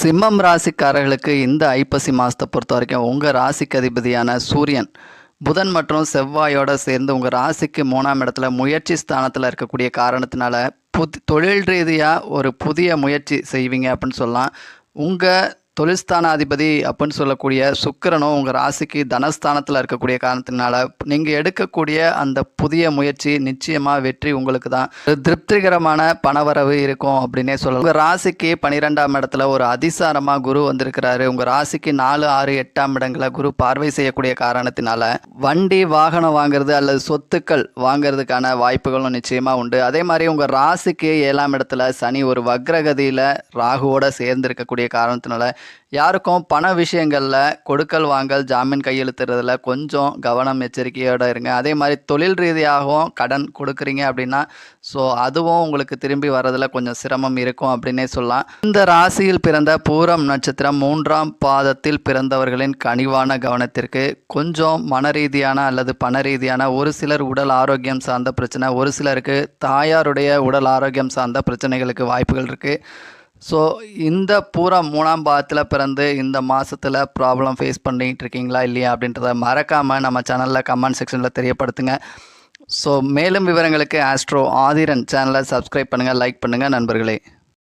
சிம்மம் ராசிக்காரர்களுக்கு இந்த ஐப்பசி மாதத்தை பொறுத்த வரைக்கும் உங்கள் ராசிக்கு அதிபதியான சூரியன் புதன் மற்றும் செவ்வாயோட சேர்ந்து உங்கள் ராசிக்கு 3ஆம் இடத்துல முயற்சி ஸ்தானத்தில் இருக்கக்கூடிய காரணத்தினால தொழில் ரீதியாக ஒரு புதிய முயற்சி செய்வீங்க அப்படின்னு சொல்லலாம். உங்கள் தொழில்ஸ்தானாதிபதி அப்படின்னு சொல்லக்கூடிய சுக்கிரனும் உங்கள் ராசிக்கு தனஸ்தானத்தில் இருக்கக்கூடிய காரணத்தினால நீங்கள் எடுக்கக்கூடிய அந்த புதிய முயற்சி நிச்சயமாக வெற்றி உங்களுக்கு தான். திருப்திகரமான பணவரவு இருக்கும் அப்படின்னே சொல்லலாம். உங்கள் ராசிக்கு 12ஆம் இடத்துல ஒரு அதிசாரமாக குரு வந்திருக்கிறாரு. உங்கள் ராசிக்கு 4, 6, 8ஆம் இடங்களை குரு பார்வை செய்யக்கூடிய காரணத்தினால வண்டி வாகனம் வாங்குறது அல்லது சொத்துக்கள் வாங்கிறதுக்கான வாய்ப்புகளும் நிச்சயமாக உண்டு. அதே மாதிரி உங்கள் ராசிக்கு 7ஆம் இடத்துல சனி ஒரு வக்ரகதியில் ராகுவோட சேர்ந்து இருக்கக்கூடிய காரணத்தினால யாருக்கும் பண விஷயங்களில் கொடுக்கல் வாங்கல் ஜாமீன் கையெழுத்துறதுல கொஞ்சம் கவனம் எச்சரிக்கையோடு இருங்க. அதே மாதிரி தொழில் ரீதியாகவும் கடன் கொடுக்குறீங்க அப்படின்னா அதுவும் உங்களுக்கு திரும்பி வர்றதில் கொஞ்சம் சிரமம் இருக்கும் அப்படின்னே சொல்லலாம். இந்த ராசியில் பிறந்த பூரம் நட்சத்திரம் 3ஆம் பாதத்தில் பிறந்தவர்களின் கனிவான கவனத்திற்கு கொஞ்சம் மன ரீதியான அல்லது பண ரீதியான ஒரு சிலர் உடல் ஆரோக்கியம் சார்ந்த பிரச்சனை, ஒரு சிலருக்கு தாயாருடைய உடல் ஆரோக்கியம் சார்ந்த பிரச்சனைகளுக்கு வாய்ப்புகள் இருக்குது. இந்த பூரம் 3ஆம் பாதத்தில் பிறந்து இந்த மாதத்தில் ப்ராப்ளம் ஃபேஸ் பண்ணிகிட்டு இருக்கீங்களா இல்லையா அப்படின்றத மறக்காமல் நம்ம சேனலில் கமெண்ட் செக்ஷனில் தெரியப்படுத்துங்க. மேலும் விவரங்களுக்கு ஆஸ்ட்ரோ ஆதிரன் சேனலை சப்ஸ்கிரைப் பண்ணுங்கள், லைக் பண்ணுங்கள் நண்பர்களே.